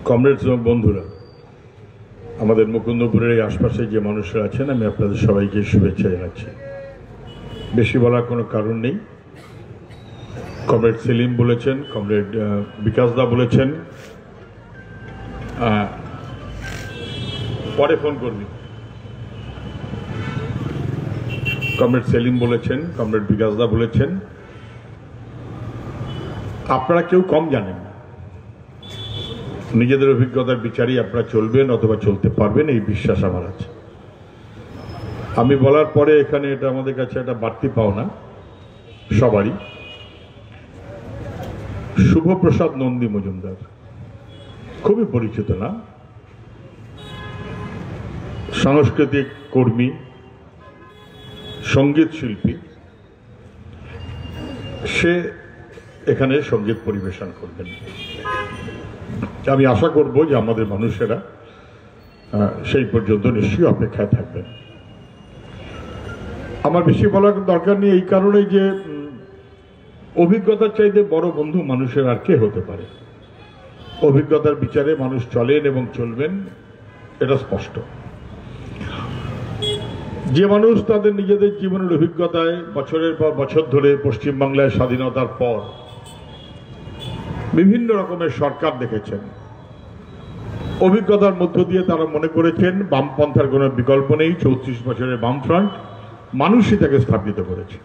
Comrades এবং বন্ধুরা, আমাদের মুকুন্দপুরের এই আশপাশে যে মানুষরা আছেন, আমি আপনাদের সবাইকে শুভেচ্ছা জানাচ্ছি। বেশি বলার কোনো কারণ নেই। কমরেড সেলিম বলেছেন, কমরেড বিকাশদা বলেছেন, পরে ফোন করবি। কমরেড সেলিম বলেছেন, কমরেড বিকাশদা বলেছেন, আপনারা কেউ কম জানেন না। নিজেদের অভিজ্ঞতার বিচারই আপনারা চলবেন অথবা চলতে পারবেন, এই বিশ্বাস আমার আছে। আমি বলার পরে এখানে এটা আমাদের কাছে একটা বাড়তি পাওনা সবারই। শুভপ্রসাদ নন্দী মজুমদার খুবই পরিচিত না, সাংস্কৃতিক কর্মী, সঙ্গীত শিল্পী। সে এখানে সঙ্গীত পরিবেশন করবেন। আমি আশা করব যে আমাদের মানুষেরা সেই পর্যন্ত নিশ্চয়ই অপেক্ষায় থাকবেন। আমার বেশি বলার দরকার নেই, এই কারণে যে অভিজ্ঞতার চাইতে বড় বন্ধু মানুষের আর কে হতে পারে। অভিজ্ঞতার বিচারে মানুষ চলেন এবং চলবেন, এটা স্পষ্ট। যে মানুষ তাদের নিজেদের জীবনের অভিজ্ঞতায় বছরের পর বছর ধরে পশ্চিমবাংলায় স্বাধীনতার পর বিভিন্ন রকমের সরকার দেখেছেন, অভিজ্ঞতার মধ্য দিয়ে তারা মনে করেছেন বামপন্থার কোনো বিকল্প নেই। 34 বছরের বামফ্রন্ট মানুষই তাকে স্থাপিত করেছে।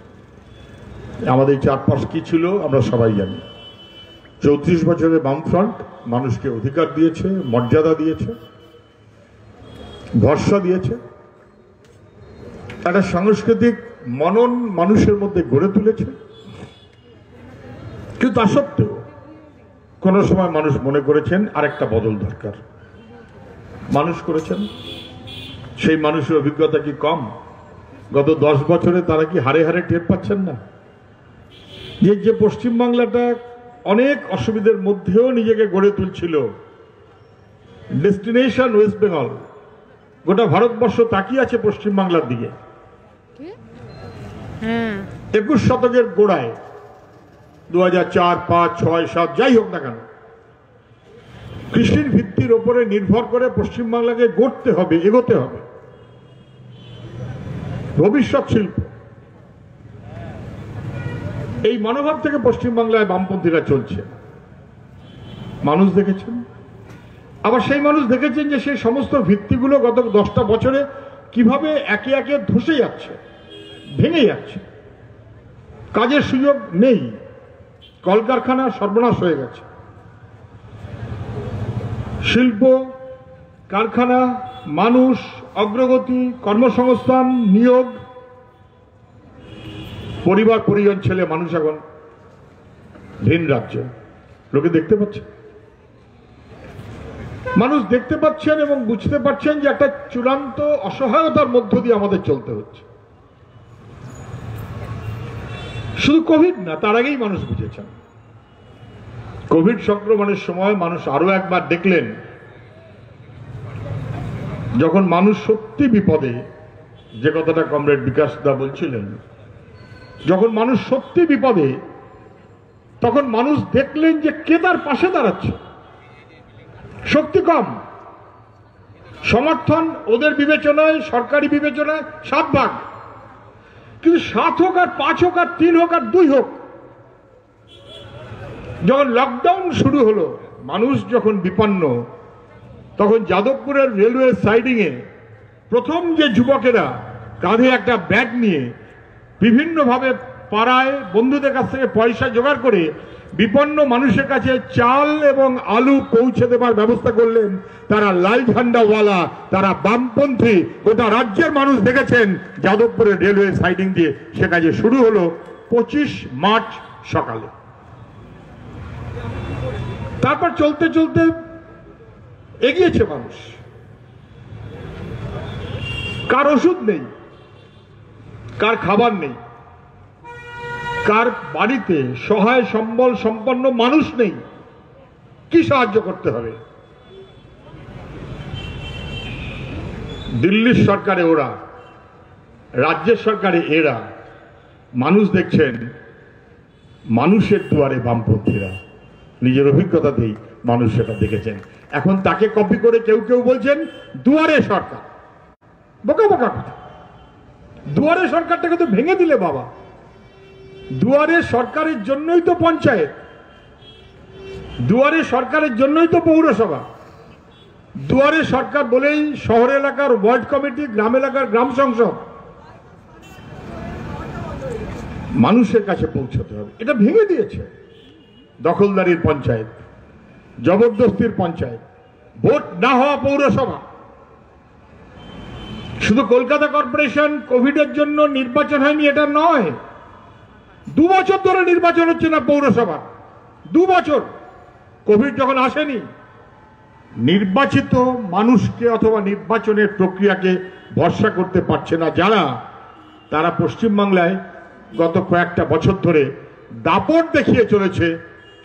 আমাদের চারপাশ কি ছিল আমরা সবাই জানি। 34 বছরের বামফ্রন্ট মানুষকে অধিকার দিয়েছে, মর্যাদা দিয়েছে, ভরসা দিয়েছে, একটা সাংস্কৃতিক মনন মানুষের মধ্যে গড়ে তুলেছে। কিন্তু তা সত্ত্বেও কোন সময় মানুষ মনে করেছেন আরেকটা বদল দরকার। মানুষ করেছেন, সেই মানুষের অভিজ্ঞতা কি কম? গত 10 বছরে তারা কি হারে হারে টের পাচ্ছেন না যে পশ্চিমবাংলাটা অনেক অসুবিধার মধ্যেও নিজেকে গড়ে তুলছিল, ডেস্টিনেশন ওয়েস্ট বেঙ্গল, গোটা ভারতবর্ষ তাকিয়ে আছে পশ্চিমবাংলার দিকে। 21 শতকের গোড়ায় 2004, 5, 6, 7 যাই হোক না কেন, কৃষির ভিত্তির ওপরে নির্ভর করে পশ্চিমবাংলাকে গড়তে হবে, এগোতে হবে। ভবিষ্যৎ শিল্প, এই মনোভাব থেকে পশ্চিমবাংলায় বামপন্থীরা চলছে। মানুষ দেখেছেন, আবার সেই মানুষ দেখেছেন যে সেই সমস্ত ভিত্তিগুলো গত 10টা বছরে কিভাবে একে একে ধসে যাচ্ছে, ভেঙে যাচ্ছে। কাজের সুযোগ নেই, কলকারখানা সর্বনাশ হয়ে গেছে। শিল্প, কারখানা, মানুষ, অগ্রগতি, কর্মসংস্থান, নিয়োগ, পরিবার পরিজন ছেলে মানুষ এখন ভিন রাজ্যে। লোকে দেখতে পাচ্ছে, মানুষ দেখতে পাচ্ছেন এবং বুঝতে পারছেন যে একটা চূড়ান্ত অসহায়তার মধ্য দিয়ে আমাদের চলতে হচ্ছে। শুধু কোভিড না, তার আগেই মানুষ বুঝেছেন। কোভিড সংক্রমণের সময় মানুষ আরো একবার দেখলেন, যখন মানুষ সত্যি বিপদে, যে কথাটা কমরেড বিকাশদা বলছিলেন, যখন মানুষ সত্যি বিপদে, তখন মানুষ দেখলেন যে কে তার পাশে দাঁড়াচ্ছে। শক্তি কম, সমর্থন ওদের বিবেচনায়, সরকারি বিবেচনায় 7 ভাগ, কিন্তু 7 হোক আর 5 হোক আর 3 হোক আর 2 হোক, যখন লকডাউন শুরু হলো, মানুষ যখন বিপন্ন, তখন যাদবপুরের রেলওয়ে সাইডিং এ প্রথম যে যুবকেরা কাঁধে একটা ব্যাগ নিয়ে বিভিন্নভাবে পাড়ায় বন্ধুদের কাছ থেকে পয়সা জোগাড় করে বিপন্ন মানুষের কাছে চাল এবং আলু পৌঁছে দেবার ব্যবস্থা করলেন, তারা লাল ঝান্ডাওয়ালা, তারা বামপন্থী। গোটা রাজ্যের মানুষ দেখেছেন যাদবপুরের রেলওয়ে সাইডিং দিয়ে সে কাজে শুরু হলো 25 মার্চ সকালে। তারপর চলতে চলতে এগিয়েছে মানুষ। কার ওষুধ নেই, কার খাবার নেই, কার বাড়িতে সহায় সম্বল সম্পন্ন মানুষ নেই, কি সাহায্য করতে হবে? দিল্লির সরকারে ওরা, রাজ্যের সরকারে এরা, মানুষ দেখছেন মানুষের দুয়ারে বামপন্থীরা। নিজের অভিজ্ঞতাতেই মানুষ সেটা দেখেছেন। এখন তাকে কপি করে কেউ কেউ বলছেন দুয়ারে সরকার। বোকা বোকা কথা। দুয়ারে সরকারটাকে তো ভেঙে দিলে বাবা। দুয়ারে সরকারের জন্যই তো পঞ্চায়েত, দুয়ারে সরকারের জন্যই তো পৌরসভা, দুয়ারে সরকার বলেই শহর এলাকার ওয়ার্ড কমিটি, গ্রাম এলাকার গ্রাম সংসদ। মানুষের কাছে পৌঁছতে হবে। এটা ভেঙে দিয়েছে দখলদারির পঞ্চায়েত, জবরদস্তির পঞ্চায়েত, ভোট না হওয়া পৌরসভা। শুধু কলকাতা কর্পোরেশন কোভিডের জন্য নির্বাচন হয়নি এটা নয়, 2 বছর ধরে নির্বাচন হচ্ছে না পৌরসভা। 2 বছর কোভিড যখন আসেনি। নির্বাচিত মানুষকে অথবা নির্বাচনের প্রক্রিয়াকে ভরসা করতে পারছে না যারা, তারা পশ্চিমবাংলায় গত কয়েকটা বছর ধরে দাপট দেখিয়ে চলেছে,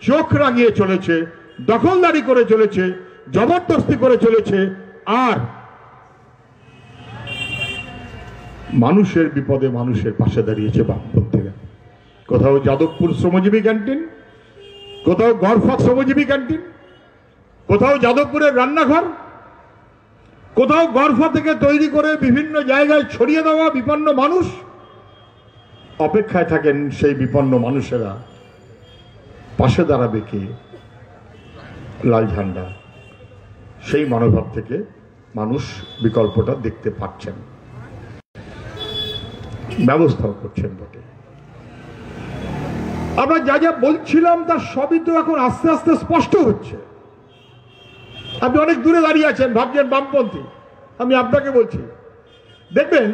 চোখ রাঙিয়ে চলেছে, দখলদারি করে চলেছে, জবরদস্তি করে চলেছে। আর মানুষের বিপদে মানুষের পাশে দাঁড়িয়েছে বামপন্থীরা। কোথাও যাদবপুর শ্রমজীবী ক্যান্টিন, কোথাও গড়ফাত শ্রমজীবী ক্যান্টিন, কোথাও যাদবপুরের রান্নাঘর, কোথাও গড়ফা থেকে তৈরি করে বিভিন্ন জায়গায় ছড়িয়ে দেওয়া বিপন্ন মানুষ। অপেক্ষায় থাকেন সেই বিপন্ন মানুষেরা পাশে দাঁড়াবে কে? লাল ঝান্ডা। সেই মনোভাব থেকে মানুষ বিকল্পটা দেখতে পাচ্ছেন, ব্যবস্থাও করছেন বটে। আমরা যা যা বলছিলাম তার সবই তো এখন আস্তে আস্তে স্পষ্ট হচ্ছে। আপনি অনেক দূরে দাঁড়িয়ে আছেন, ভাবছেন বামপন্থী। আমি আপনাকে বলছি, দেখবেন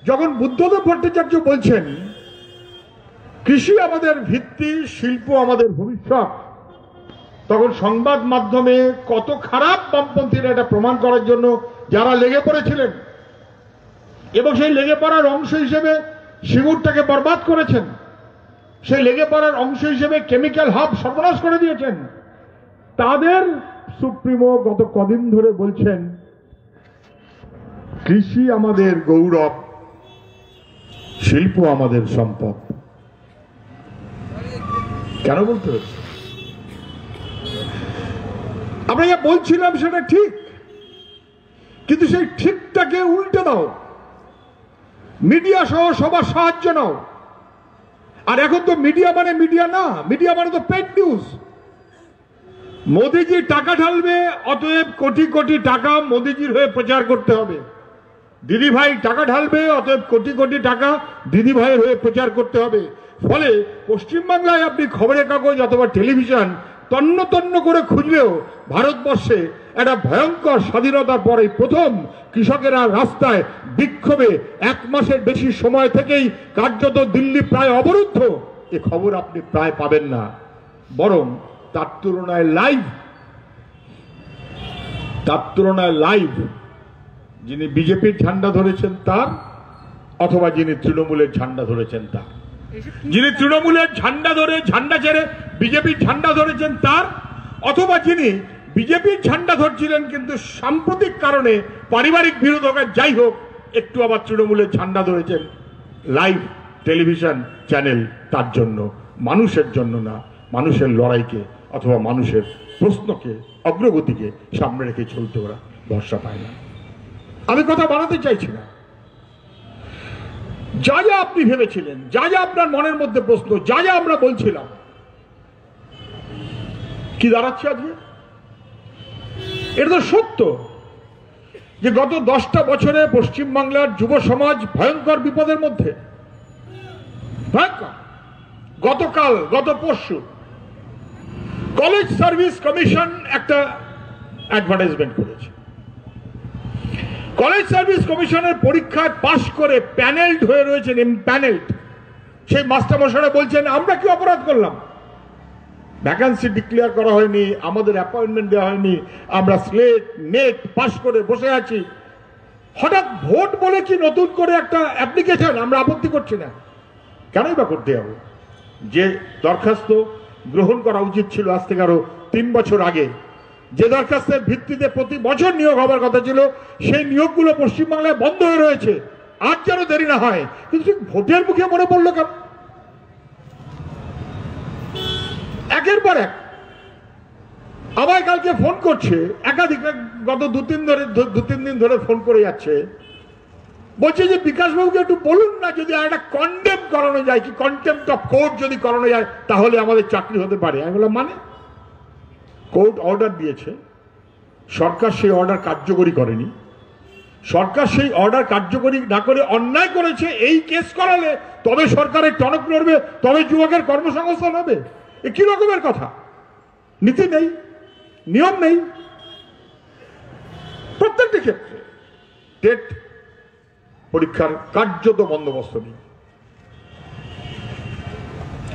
যখন বুদ্ধদেব ভট্টাচার্য বলছেন কৃষি আমাদের ভিত্তি, শিল্প আমাদের ভবিষ্যৎ, তখন সংবাদ মাধ্যমে কত খারাপ বামপন্থীরা এটা প্রমাণ করার জন্য যারা লেগে পড়েছিলেন এবং সেই লেগে পড়ার অংশ হিসেবে সিঙ্গুরটাকে বরবাদ করেছেন, সেই লেগে পড়ার অংশ হিসেবে কেমিক্যাল হাব সর্বনাশ করে দিয়েছেন, তাদের সুপ্রিমো গত কদিন ধরে বলছেন কৃষি আমাদের গৌরব, শিল্প আমাদের সম্পদ। কেন বলতে হচ্ছে? আমরা যা বলছিলাম সেটা ঠিক, কিন্তু সেই ঠিকটাকে উল্টে দাও, মিডিয়া সহ সবার সাহায্য নাও। আর এখন তো মিডিয়া মানে মিডিয়া না, মিডিয়া মানে তো পেড নিউজ। মোদিজি টাকা ঢালবে, অতএব কোটি কোটি টাকা মোদিজির হয়ে প্রচার করতে হবে। দিদি ভাই টাকা ঢালবে, অতএব কোটি কোটি টাকা দিদি ভাইয়ের হয়ে প্রচার করতে হবে। ফলে পশ্চিমবাংলায় আপনি খবরের কাগজ অথবা টেলিভিশন তন্ন তন্ন করে খুঁজলেও ভারতবর্ষে একটা ভয়ঙ্কর স্বাধীনতার পরে প্রথম কৃষকেরা রাস্তায় বিক্ষোভে 1 মাসের বেশি সময় থেকেই কার্যত দিল্লি প্রায় অবরুদ্ধ, এ খবর আপনি প্রায় পাবেন না। বরং তার তুলনায় লাইভ যিনি বিজেপির ঝান্ডা ধরেছেন তার, অথবা যিনি তৃণমূলের ঝান্ডা ধরেছেন তার, যিনি তৃণমূলের ঝান্ডা ধরে ঝান্ডা ছেড়ে বিজেপির ঝান্ডা ধরেছেন তার, অথবা যিনি বিজেপির ঝান্ডা ধরছিলেন কিন্তু সাম্প্রতিক কারণে পারিবারিক বিরোধ হোক যাই হোক একটু আবার তৃণমূলের ঝান্ডা ধরেছেন। লাইভ টেলিভিশন চ্যানেল তার জন্য, মানুষের জন্য না, মানুষের লড়াইকে অথবা মানুষের প্রশ্নকে, অগ্রগতিকে সামনে রেখে চলতে ওরা ভরসা পায় না। আমি কথা বানাতে চাইছি না। যা যা আপনি ভেবেছিলেন, যা যা আপনার মনের মধ্যে প্রশ্ন, যা যা আমরা বলছিলাম, কি দাঁড়াচ্ছে আজকে? এটা তো সত্য যে গত 10টা বছরে পশ্চিমবাংলার যুব সমাজ ভয়ঙ্কর বিপদের মধ্যে। ভয়ঙ্কর। গতকাল, গত পরশু কলেজ সার্ভিস কমিশন একটা অ্যাডভার্টাইজমেন্ট করেছে। কলেজ সার্ভিস কমিশনের পরীক্ষায় পাশ করে প্যানেলড হয়ে রয়েছেন, ইমপ্যানেলড সেই মাস্টারমশাইরা বলছেন আমরা কি অপরাধ করলাম? ভ্যাকান্সি ডিক্লেয়ার করা হয়নি, আমাদের অ্যাপয়েন্টমেন্ট দেওয়া হয়নি, আমরা স্লেট নেট পাশ করে বসে আছি। হঠাৎ ভোট বলে কি নতুন করে একটা অ্যাপ্লিকেশন? আমরা আপত্তি করছি না, কেনই বা করতে হবে? যে দরখাস্ত গ্রহণ করা উচিত ছিল আজ থেকে আরো 3 বছর আগে, যে দরখাস্তের ভিত্তিতে প্রতি বছর নিয়োগ হবার কথা ছিল, সেই নিয়োগগুলো পশ্চিমবাংলায় বন্ধ হয়ে রয়েছে। আর যেন দেরি না হয়, কিন্তু ভোটের মুখে মনে পড়লো কেন? একের পর এক আমায় কালকে ফোন করছে একাধিক, গত দু তিন দিন ধরে ফোন করে যাচ্ছে, বলছে যে বিকাশবাবুকে একটু বলুন না যদি একটা কন্ডেম করানো যায়, কি কন্টেম্পট অফ কোর্ট যদি করানো যায় তাহলে আমাদের চাকরি হতে পারে। আমি বললাম মানে, কোর্ট অর্ডার দিয়েছে, সরকার সেই অর্ডার কার্যকরী করেনি, সরকার সেই অর্ডার কার্যকরী না করে অন্যায় করেছে, এই কেস করালে তবে সরকারের টনক নড়বে, তবে যুবকের কর্মসংস্থান হবে। এ কি রকমের কথা? নীতি নেই, নিয়ম নেই। প্রত্যেকটি ক্ষেত্রে টেট পরীক্ষার কার্যত বন্দোবস্ত নেই।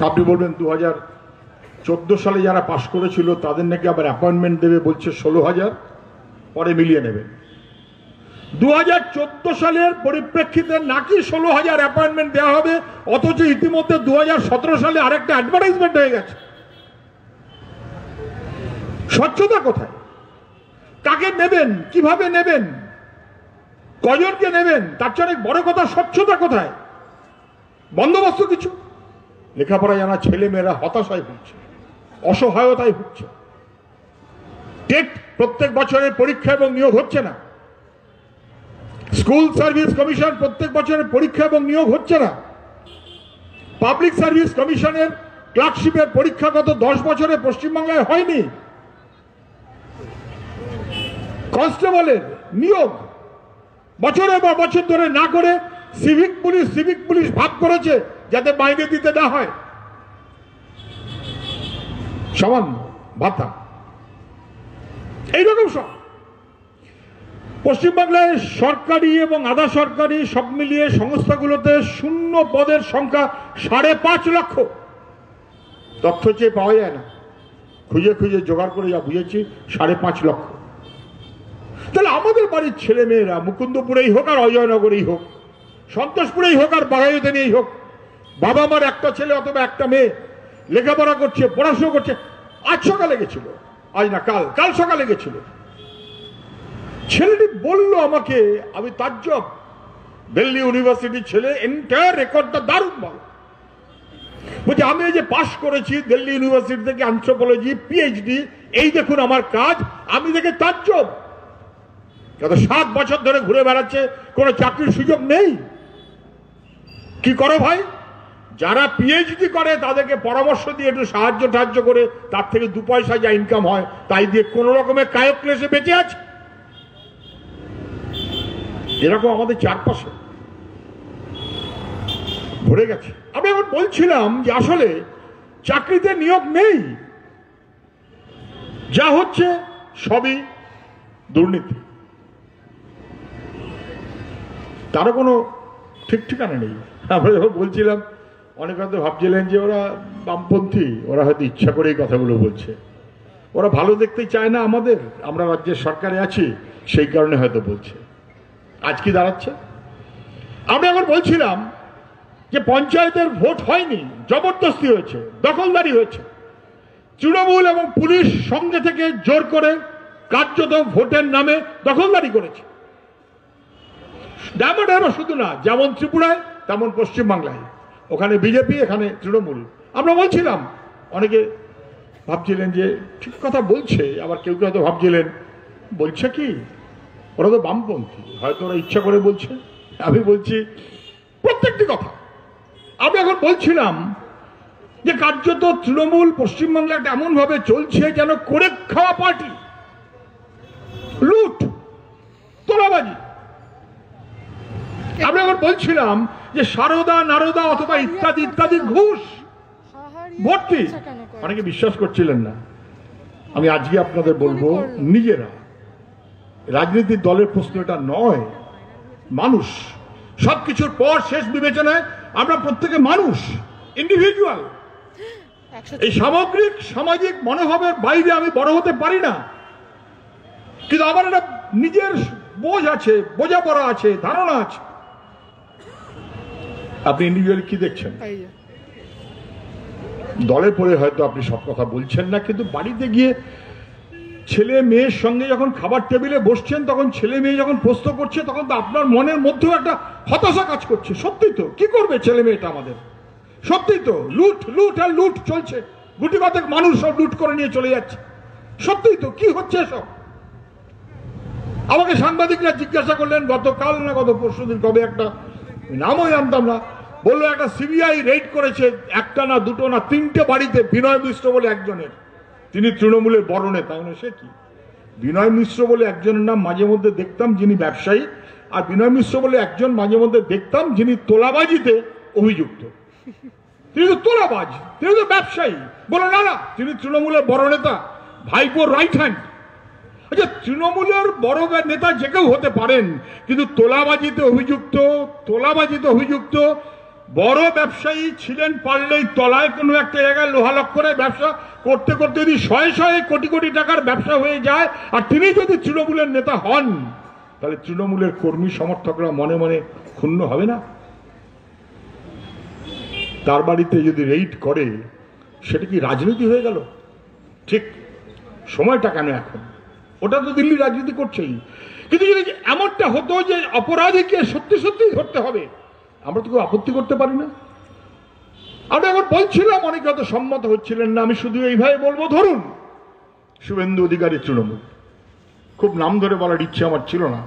আপনি বলবেন 2014 সালে যারা পাশ করেছিল তাদের নাকি আবার অ্যাপয়েন্টমেন্ট দেবে বলছে 16,000, পরে মিলিয়ে নেবে। 2014 সালের পরিপ্রেক্ষিতে নাকি 16,000 অ্যাপয়েন্টমেন্ট দেওয়া হবে, অথচ ইতিমধ্যে 2017 সালে আরেকটা অ্যাডভার্টাইজমেন্ট হয়ে গেছে। স্বচ্ছতা কোথায়? কাকে নেবেন, কিভাবে নেবেন, কজনকে নেবেন, তার চেয়ে অনেক বড় কথা স্বচ্ছতা কোথায়? বন্দোবস্ত কিছু? লেখাপড়া জানা ছেলে মেয়েরা হতাশায় ভুগছে, অসহায়তায় ভুগছে। টেট প্রত্যেক বছরের পরীক্ষা এবং নিয়োগ হচ্ছে না। স্কুল সার্ভিস কমিশন প্রত্যেক বছরের পরীক্ষা এবং নিয়োগ হচ্ছে না। পাবলিক সার্ভিস কমিশনের ক্লার্কশিপের পরীক্ষা গত 10 বছরে পশ্চিমবাংলায় হয়নি। কনস্টেবলের নিয়োগ বছরের পর বছর ধরে না করে সিভিক পুলিশ ভাগ করেছে যাতে মাইনে দিতে না হয়, সমান ভাতা, এইরকম সব। পশ্চিমবাংলায় সরকারি এবং আধা সরকারি সব মিলিয়ে সংস্থাগুলোতে শূন্য পদের সংখ্যা 5.5 লক্ষ। তথ্য চেয়ে পাওয়া যায় না, খুঁজে খুঁজে জোগাড় করে যা বুঝেছি 5.5 লক্ষ। তাহলে আমাদের বাড়ির ছেলে মেয়েরা মুকুন্দপুরেই হোক আর অজয়নগরেই হোক, সন্তোষপুরেই হোক আর বাঘাযতীনেই হোক, বাবা মার একটা ছেলে অথবা একটা মেয়ে লেখাপড়া করছে, পড়াশোনা করছে। আজ সকালে গেছিল, আজ না কাল সকালে গেছিল, ছেলেটি বলল আমাকে, আমি তাজ্জব, দিল্লি ইউনিভার্সিটির ছেলে, এন্টায়ার রেকর্ডটা দারুণ ভালো। বলছে আমি এই যে পাশ করেছি দিল্লি ইউনিভার্সিটি থেকে অ্যানথ্রোপোলজি, পিএইচডি, এই দেখুন আমার কাজ, আমি দেখে তাজ্জব। গত 7 বছর ধরে ঘুরে বেড়াচ্ছে, কোনো চাকরির সুযোগ নেই। কি করো ভাই? যারা পিএইচডি করে তাদেরকে পরামর্শ দিয়ে একটু সাহায্য করে তার থেকে 2 পয়সা যা ইনকাম হয় তাই দিয়ে কোন রকমের কায়ক ক্লেশে বেঁচে আছে। এরকম আমাদের চারপাশে ভরে গেছে। আমি এখন বলছিলাম যে আসলে চাকরিতে নিয়োগ নেই, যা হচ্ছে সবই দুর্নীতি, তারও কোনো ঠিক ঠিকানা নেই। আমরা যখন বলছিলাম অনেক হয়তো ভাবছিলেন যে ওরা বামপন্থী, ওরা হয়তো ইচ্ছা করে এই কথাগুলো বলছে, ওরা ভালো দেখতে চায় না আমাদের, আমরা রাজ্যের সরকারে আছি সেই কারণে হয়তো বলছে। আজ কি দাঁড়াচ্ছে? আমরা এখন বলছিলাম যে পঞ্চায়েতের ভোট হয়নি, জবরদস্তি হয়েছে, দখলদারি হয়েছে, তৃণমূল এবং পুলিশ সঙ্গে থেকে জোর করে কার্যত ভোটের নামে দখলদারি করেছে। ডায়মন্ড শুধু না, যেমন ত্রিপুরায় তেমন পশ্চিমবাংলায়, ওখানে বিজেপি, এখানে তৃণমূল। আমরা বলছিলাম, অনেকে ভাবছিলেন যে ঠিক কথা বলছে, আবার কেউ কেউ হয়তো ভাবছিলেন বলছে কি ওরা তো বামপন্থী, হয়তো ওরা ইচ্ছা করে বলছে। আমি বলছি প্রত্যেকটি কথা। আমি এখন বলছিলাম যে কার্যত তৃণমূল পশ্চিমবাংলাটা এমন ভাবে চলছে যেন করে খাওয়া পার্টি, লুট, তোলাবাজি। আমি এখন বলছিলাম যে সারদা, নারদা অথবা ইত্যাদি ইত্যাদি ঘুষ ভর্তি। অনেকে বিশ্বাস করছিলেন না। আমি আজকে আপনাদের বলবো, নিজেরা, রাজনৈতিক দলের প্রশ্ন এটা নয়, মানুষ। সবকিছুর পর শেষ বিবেচনায় আমরা প্রত্যেকে মানুষ, ইন্ডিভিজুয়াল। এই সামগ্রিক সামাজিক মনোভাবের বাইরে আমি বড় হতে পারি না, কিন্তু আমার একটা নিজের বোঝ আছে, বোঝাপড়া আছে, ধারণা আছে। আপনি ইন্ডিভিজুয়াল কি দেখছেন? দলে পড়ে হয়তো আপনি সব কথা বলছেন না, কিন্তু বাড়িতে গিয়ে ছেলে মেয়ের সঙ্গে যখন খাবার টেবিলে বসছেন, তখন ছেলে মেয়ে যখন প্রশ্ন করছে, তখন তো আপনার মনের মধ্যেও একটা হতাশা কাজ করছে। সত্যি তো, কি করবে ছেলে মেয়েটা আমাদের? সত্যি তো, লুট লুট আর লুট চলছে। গুটি কতক মানুষ সব লুট করে নিয়ে চলে যাচ্ছে। সত্যিই তো কি হচ্ছে সব। আমাকে সাংবাদিকরা জিজ্ঞাসা করলেন গতকাল না গত পরশুদিন, কবে একটা নামও জানতাম না, বললো একটা সিবিআই রেড করেছে একটা না দুটো না তিনটে বাড়িতে বিনয় মিশ্র বলে একজনের, তিনি তৃণমূলের বড় নেতা। সে কি বিনয় মিশ্র বলে একজনের নাম মাঝে মধ্যে দেখতাম যিনি ব্যবসায়ী, আর বিনয় মিশ্র বলে একজন মাঝে মধ্যে দেখতাম যিনি তোলাবাজিতে অভিযুক্ত। তিনি তো তোলাবাজ, তিনি তো ব্যবসায়ী। বলো না না তিনি তৃণমূলের বড় নেতা, ভাইপোর রাইট হ্যান্ড। আচ্ছা তৃণমূলের বড় নেতা যে কেউ হতে পারেন, কিন্তু তোলাবাজিতে অভিযুক্ত বড় ব্যবসায়ী ছিলেন, পারলেই তলায় কোনো একটা জায়গায় লোহা লক্করের ব্যবসা করতে করতে যদি শয়ে শয়ে কোটি কোটি টাকার ব্যবসা হয়ে যায়, আর তিনি যদি তৃণমূলের নেতা হন, তাহলে তৃণমূলের কর্মী সমর্থকরা মনে মনে ক্ষুণ্ণ হবে না? তার বাড়িতে যদি রেইড করে সেটা কি রাজনীতি হয়ে গেল? ঠিক সময়টা কেন এখন? ওটা তো দিল্লি রাজনীতি করছেই। কিন্তু যদি এমনটা হতো যে অপরাধীকে সত্যি সত্যি ধরতে হবে, আমরা তো কেউ আপত্তি করতে পারি না। আমি এখন বলছিলাম, অনেকে হয়তো সম্মত হচ্ছিলেন না, আমি শুধু এইভাবে বলবো, ধরুন শুভেন্দু অধিকারী তৃণমূল, খুব নাম ধরে বলার ইচ্ছে আমার ছিল না,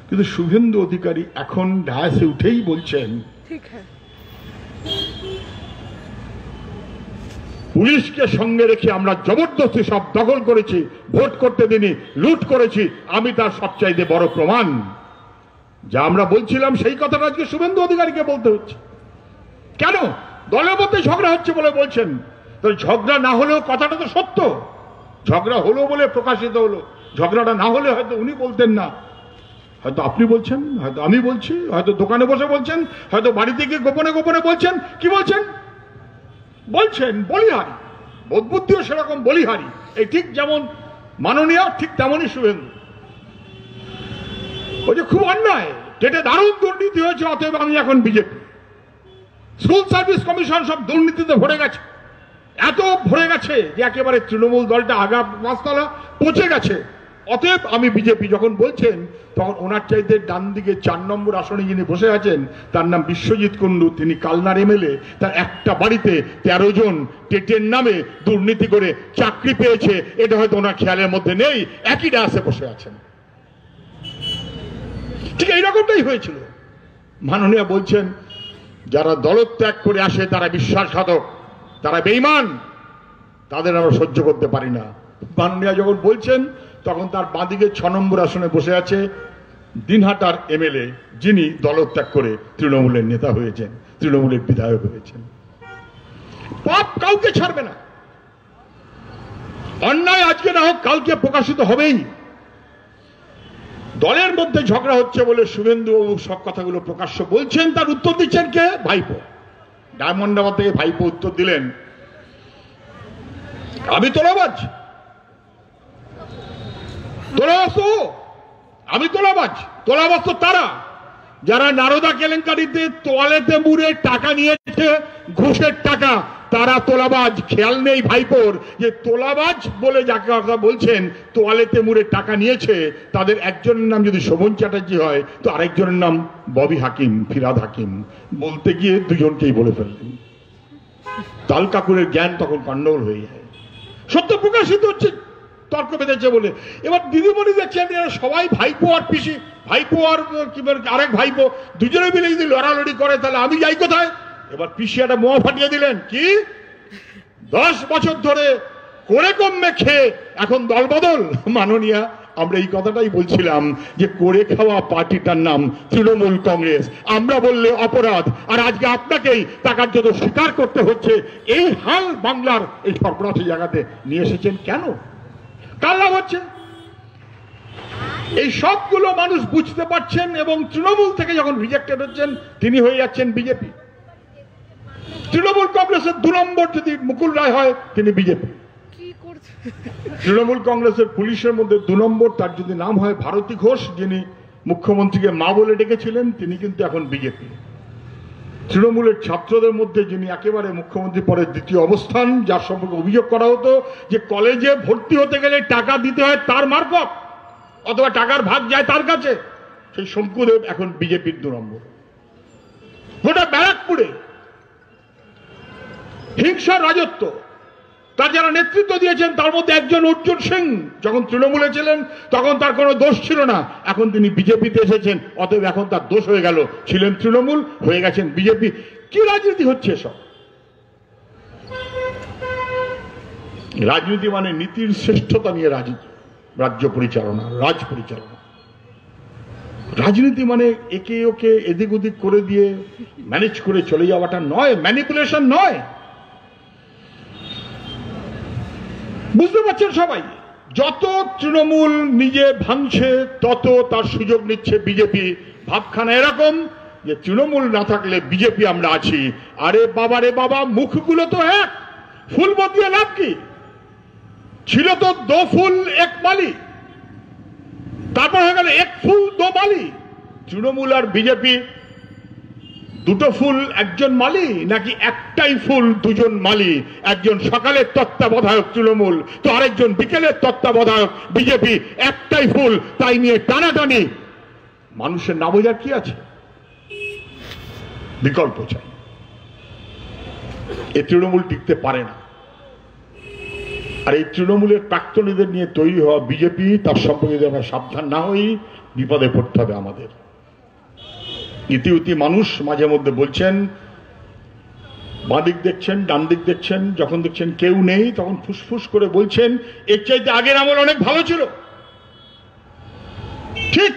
কিন্তু শুভেন্দু অধিকারী এখন ডায়াসে উঠেই বলছেন পুলিশকে সঙ্গে রেখে আমরা জবরদস্তি সব দখল করেছি, ভোট করতে দিনি, লুট করেছি, আমি তার সবচাইতে বড় প্রমাণ। যা আমরা বলছিলাম সেই কথাটা আজকে শুভেন্দু অধিকারীকে বলতে হচ্ছে। কেন? দলের মধ্যে ঝগড়া হচ্ছে বলে বলছেন। তাহলে ঝগড়া না হলেও কথাটা তো সত্য, ঝগড়া হলো বলে প্রকাশিত হলো, ঝগড়াটা না হলে হয়তো উনি বলতেন না, হয়তো আপনি বলছেন, হয়তো আমি বলছি, হয়তো দোকানে বসে বলছেন, হয়তো বাড়িতে গিয়ে গোপনে গোপনে বলছেন। কি বলছেন? বলিহারি, বোধবুদ্ধিও সেরকম বলিহারি। এই ঠিক যেমন মাননীয়, ঠিক তেমনই শুভেন্দু। ওই যে খুব অন্যায়, টেটে দারুণ দুর্নীতি হয়েছে, অতএব আমি এখন বিজেপি। স্কুল সার্ভিস কমিশন সব দুর্নীতিতে ভরে গেছে, এত ভরে গেছে যে একেবারে তৃণমূল দলটা আগা পাঁচতলা পচে গেছে, অতএব আমি বিজেপি। যখন বলছেন তখন ওনার চাইতে ডান দিকে 4 নম্বর আসনে যিনি বসে আছেন তার নাম বিশ্বজিৎ কুন্ডু, তিনি কালনার এমএলএ। তার একটা বাড়িতে 13 জন টেটের নামে দুর্নীতি করে চাকরি পেয়েছে, এটা হয়তো ওনার খেয়ালের মধ্যে নেই, একই ডায়াসে বসে আছেন। ঠিক এইরকমটাই হয়েছিল। মাননীয় বলছেন যারা দলত্যাগ করে আসে তারা বিশ্বাসঘাতক, তারা বেঈমান, তাদের আমরা সহ্য করতে পারি না। মাননীয় যখন বলছেন তখন তার বাঁদিকে 6 নম্বর আসনে বসে আছে দিনহাটার এমএলএ, যিনি দলত্যাগ করে তৃণমূলের নেতা হয়েছেন, তৃণমূলের বিধায়ক হয়েছেন। পাপ কাউকে ছাড়বে না, অন্যায় আজকে না হোক কালকে প্রকাশিত হবেই। দলের মধ্যে ঝগড়া হচ্ছে বলে শুভেন্দু বাবু সব কথাগুলো প্রকাশ্য বলছেন, তার উত্তর দিচ্ছেন কে? ভাইপো। ডায়মন্ডাবাদ থেকে ভাইপো উত্তর দিলেন আমি তোলাবাজ, আমি তোলাবাজ তো তারা যারা নারদা কেলেঙ্কারিতে তোয়ালেতে মুড়ে টাকা নিয়েছে, ঘুষের টাকা, তারা তোলাবাজ। খেয়াল নেই ভাইপোর যে তোলাবাজ বলে যাকে কথা বলছেন তোয়ালেতে মুড়ে টাকা নিয়েছে, তাদের একজনের নাম যদি শোভন চ্যাটার্জি হয় তো আরেকজনের নাম ববি হাকিম, ফিরাদ হাকিম। বলতে গিয়ে দুজনকেই বলে ফেললেন। তাল কাকুরের জ্ঞান তখন গন্ডগোল হয়ে যায়। সত্য প্রকাশিত হচ্ছে, তর্ক বেঁধেছে বলে। এবার দিদিমণি দেখছেন সবাই ভাইপো আর পিসি, ভাইপো আর আরেক ভাইপো দুজনে মিলে যদি লড়ালড়ি করে তাহলে আমি যাই কোথায়? এবার পিসি একটা মোয়া ফাটিয়ে দিলেন, কি 10 বছর ধরে করে কমে খেয়ে এখন দলবদল। মাননীয়া আমরা এই কথাটাই বলছিলাম যে করে খাওয়া পার্টিটার নাম তৃণমূল কংগ্রেস, আমরা বললে অপরাধ, আর আজকে আপনাকেই টাকার জন্য স্বীকার করতে হচ্ছে। এই হাল বাংলার এই সর্বনাশী জায়গাতে নিয়ে এসেছেন কেন? কার লাভ হচ্ছে? এই সবগুলো মানুষ বুঝতে পারছেন, এবং তৃণমূল থেকে যখন রিজেক্টেড হচ্ছেন তিনি হয়ে যাচ্ছেন বিজেপি। তৃণমূল কংগ্রেসের 2 নম্বর যদি মুকুল রায় হয় তিনি বিজেপি। তৃণমূল কংগ্রেসের পুলিশের মধ্যে 2 নম্বর তার যদি নাম হয় ভারতী ঘোষ, যিনি মুখ্যমন্ত্রীকে মা বলে ডেকেছিলেন, তিনি কিন্তু এখন বিজেপি। তৃণমূলের ছাত্রদের মধ্যে যিনি একেবারে মুখ্যমন্ত্রী পরে 2য় অবস্থান, যার সম্পর্কে অভিযোগ করা হতো যে কলেজে ভর্তি হতে গেলে টাকা দিতে হয় তার মারফত, অথবা টাকার ভাগ যায় তার কাছে, সেই শঙ্কুদেব এখন বিজেপির 2 নম্বর। গোটা ব্যারাকপুরে হিংসার রাজত্ব, তার যারা নেতৃত্ব দিয়েছেন তার মধ্যে একজন অর্জুন সিং যখন তৃণমূলে ছিলেন তখন তার কোনো দোষ ছিল না, এখন তিনি বিজেপিতে এসেছেন, অতএব এখন তার দোষ হয়ে গেল। ছিলেন তৃণমূল, হয়ে গেছেন বিজেপি। কি রাজনীতি হচ্ছে সব? রাজনীতি মানে নীতির শ্রেষ্ঠতা নিয়ে রাজ্য পরিচালনা, রাজ পরিচালনা। রাজনীতি মানে একে ওকে এদিক ওদিক করে দিয়ে ম্যানেজ করে চলে যাওয়াটা নয়, ম্যানিপুলেশন নয়। বুঝতে পারছেন সবাই? যত তৃণমূল নিজে ভাঙছে তত তার সুযোগ নিচ্ছে বিজেপি। ভাবখানা এরকম যে তৃণমূল না থাকলে বিজেপি আমরা আছি। আরে বাবা রে বাবা, মুখগুলো তো এক, ফুল বদলে লাভ কি? ছিল তো দো ফুল এক মালি, তারপর হয়ে গেল এক ফুল দো মালি। তৃণমূল আর বিজেপি দুটো ফুল একজন মালি, নাকি একটাই ফুল দুজন মালি? একজন সকালের তত্ত্বাবধায়ক তৃণমূল, তো আরেকজন বিকেলের তত্ত্বাবধায়ক বিজেপি। একটাই ফুল, তাই নিয়ে টানাটানি। মানুষের না বোঝার কি আছে? বিকল্প চাই। এই তৃণমূল টিকতে পারে না। আর এই তৃণমূলের প্রাক্তনীদের নিয়ে তৈরি হওয়া বিজেপি, তার সম্পর্কে যদি আমরা সাবধান না হই বিপদে পড়তে হবে আমাদের। ইতিউতি মানুষ মাঝে মধ্যে বলছেন, বাঁদিক দেখছেন, ডান দিক দেখছেন, যখন দেখছেন কেউ নেই তখন ফুসফুস করে বলছেন এর চাইতে আগের আমল অনেক ভালো ছিল। ঠিক,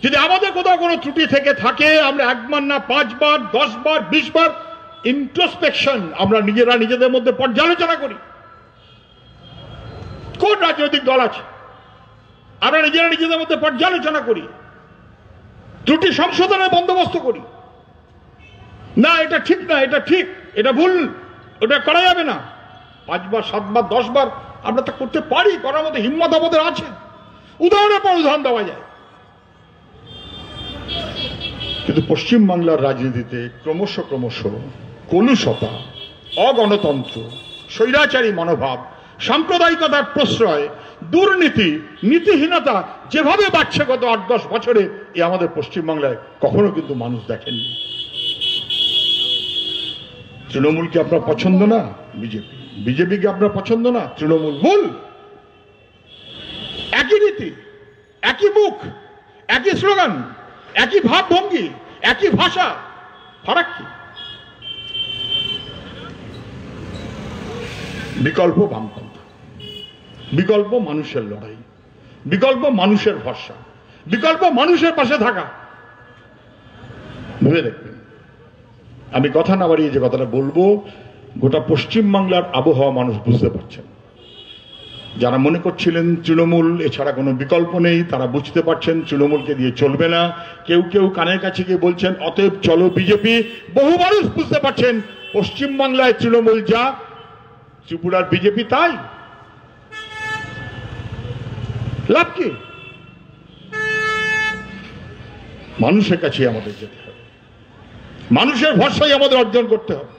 যদি আমাদের কোথাও কোনো ত্রুটি থেকে থাকে, আমরা 1 বার না 5 বার 10 বার 20 বার ইন্ট্রোস্পেকশন আমরা নিজেরা নিজেদের মধ্যে পর্যালোচনা করি। কোন রাজনৈতিক দল আছে? আমরা নিজেরা নিজেদের মধ্যে পর্যালোচনা করি, ত্রুটি সংশোধনের বন্দোবস্ত করি। না এটা ঠিক না, এটা ঠিক, এটা ভুল, ওটা করা যাবে না। 5 বার 7 বার 10 বার আমরা তা করতে পারি, করার মধ্যে হিম্মত আমাদের আছে। উদাহরণের পর উদাহরণ দেওয়া যায়। কিন্তু পশ্চিমবাংলার রাজনীতিতে ক্রমশ কলুষতা, অগণতন্ত্র, স্বৈরাচারী মনোভাব, সাম্প্রদায়িকতার প্রশ্রয়, দুর্নীতি, নীতিহীনতা যেভাবে বাড়ছে গত 8-10 বছরে, এ আমাদের পশ্চিমবাংলায় কখনো কিন্তু মানুষ দেখেননি। তৃণমূলকে আপনার পছন্দ না? বিজেপিকে আপনার পছন্দ না? তৃণমূল ভুল। একই নীতি, একই মুখ, একই স্লোগান, একই ভাবভঙ্গি, একই ভাষা, ফারাক কি? বিকল্প বামপন্থা, বিকল্প মানুষের লড়াই, বিকল্প মানুষের ভরসা, বিকল্প মানুষের পাশে থাকা। ভেবে দেখবেন। আমি কথা না বাড়িয়ে যে কথাটা বলবো, গোটা পশ্চিমবাংলার আবহাওয়া মানুষ বুঝতে পারছেন। যারা মনে করছিলেন তৃণমূল এছাড়া কোনো বিকল্প নেই, তারা বুঝতে পারছেন তৃণমূলকে দিয়ে চলবে না। কেউ কেউ কানের কাছে গিয়ে বলছেন অতএব চলো বিজেপি। বহু মানুষ বুঝতে পারছেন পশ্চিমবাংলায় তৃণমূল যা, ত্রিপুরার বিজেপি তাই। লাভ কি? মানুষের কাছে আমাদের যেতে হবে, মানুষের ভরসাই আমাদের অর্জন করতে হবে,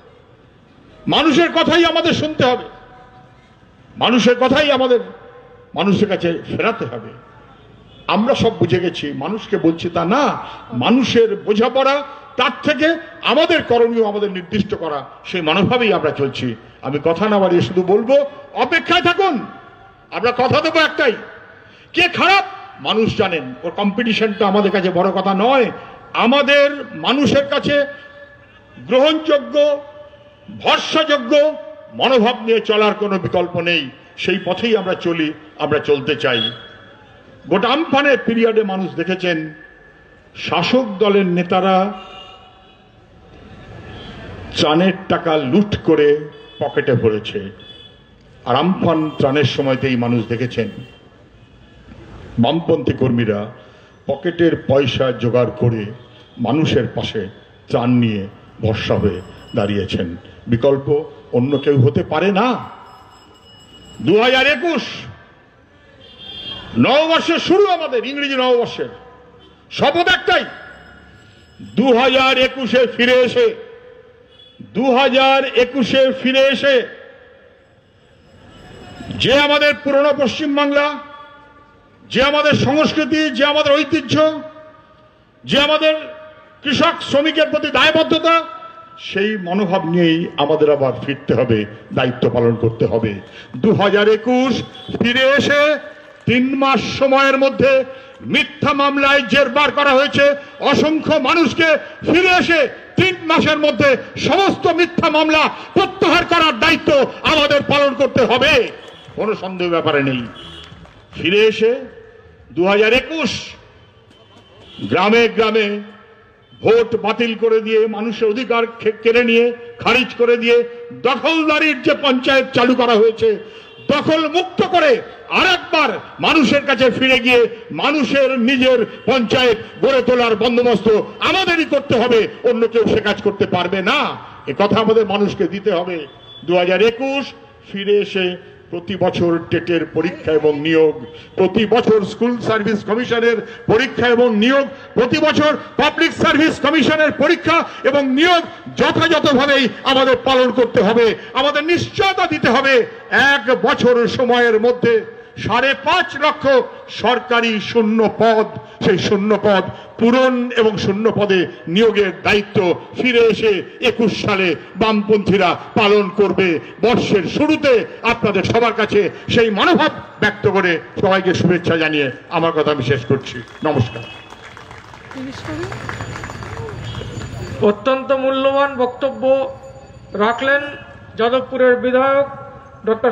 মানুষের কথাই আমাদের শুনতে হবে, মানুষের কথাই আমাদের মানুষের কাছে ফেরাতে হবে। আমরা সব বুঝে গেছি, মানুষকে বলছি তা না। মানুষের বোঝাপড়া, তার থেকে আমাদের করণীয় আমাদের নির্দিষ্ট করা, সেই মনোভাবেই আমরা চলছি। আমি কথা না বাড়িয়ে শুধু বলবো অপেক্ষায় থাকুন। আমরা কথা দেবো একটাই, কে খারাপ মানুষ জানেন। ওর কম্পিটিশনটা আমাদের কাছে বড় কথা নয়। আমাদের মানুষের কাছে গ্রহণযোগ্য, ভরসাযোগ্য মনোভাব নিয়ে চলার কোনো বিকল্প নেই। সেই পথেই আমরা চলি, আমরা চলতে চাই। গোটা আমফানের পিরিয়ডে মানুষ দেখেছেন শাসক দলের নেতারা ত্রাণের টাকা লুট করে পকেটে ভরেছে, আর আমফান ত্রাণের সময়তেই মানুষ দেখেছেন বামপন্থী কর্মীরা পকেটের পয়সা জোগাড় করে মানুষের পাশে ত্রাণ নিয়ে ভরসা হয়ে দাঁড়িয়েছেন। বিকল্প অন্য কেউ হতে পারে না। 2021 নববর্ষের শুরু, আমাদের ইংরেজি নববর্ষের শপথ একটাই, 2021-এ ফিরে এসে 2021-এ ফিরে এসে যে আমাদের পুরনো পশ্চিমবাংলা, যে আমাদের সংস্কৃতি, যে আমাদের ঐতিহ্য, যে আমাদের কৃষক শ্রমিকের প্রতি দায়বদ্ধতা, সেই মনোভাব নিয়েই আমাদের আবার ফিরতে হবে, দায়িত্ব পালন করতে হবে। 2021 ফিরে এসে 3 মাস সময়ের মধ্যে মিথ্যা মামলায় জেরবার করা হয়েছে অসংখ্য মানুষকে। ফিরে এসে 3 মাসের মধ্যে সমস্ত মিথ্যা মামলা প্রত্যাহার করার দায়িত্ব আমাদের পালন করতে হবে, কোনো সন্দেহ ব্যাপারে নেই। ফিরে এসে 2021 গ্রামে গ্রামে ভোট বাতিল করে দিয়ে, মানুষের অধিকার কেড়ে নিয়ে, খারিজ করে দিয়ে দখলদারির যে পঞ্চায়েত চালু করা হয়েছে, দখল মুক্ত করে আরেকবার মানুষের কাছে ফিরে গিয়ে মানুষের নিজের পঞ্চায়েত গড়ে তোলার বন্দোবস্ত আমাদেরই করতে হবে, অন্য কেউ সে কাজ করতে পারবে না। এ কথা আমাদের মানুষকে দিতে হবে। 2021 ফিরে এসে প্রতি বছর টেটের পরীক্ষা এবং নিয়োগ, প্রতি বছর স্কুল সার্ভিস কমিশনের পরীক্ষা এবং নিয়োগ, প্রতি বছর পাবলিক সার্ভিস কমিশনের পরীক্ষা এবং নিয়োগ যথাযথভাবেই আমাদের পালন করতে হবে। আমাদের নিশ্চয়তা দিতে হবে 1 বছর সময়ের মধ্যে 5.5 লক্ষ সরকারি শূন্য পদ, সেই শূন্য পদ পূরণ এবং শূন্য পদে নিয়োগের দায়িত্ব ফিরে এসে 21 সালে বামপন্থীরা পালন করবে। বর্ষের শুরুতে আপনাদের সবার কাছে সেই মনোভাব ব্যক্ত করে সবাইকে শুভেচ্ছা জানিয়ে আমার কথা আমি শেষ করছি। নমস্কার। অত্যন্ত মূল্যবান বক্তব্য রাখলেন যাদবপুরের বিধায়ক ডক্টর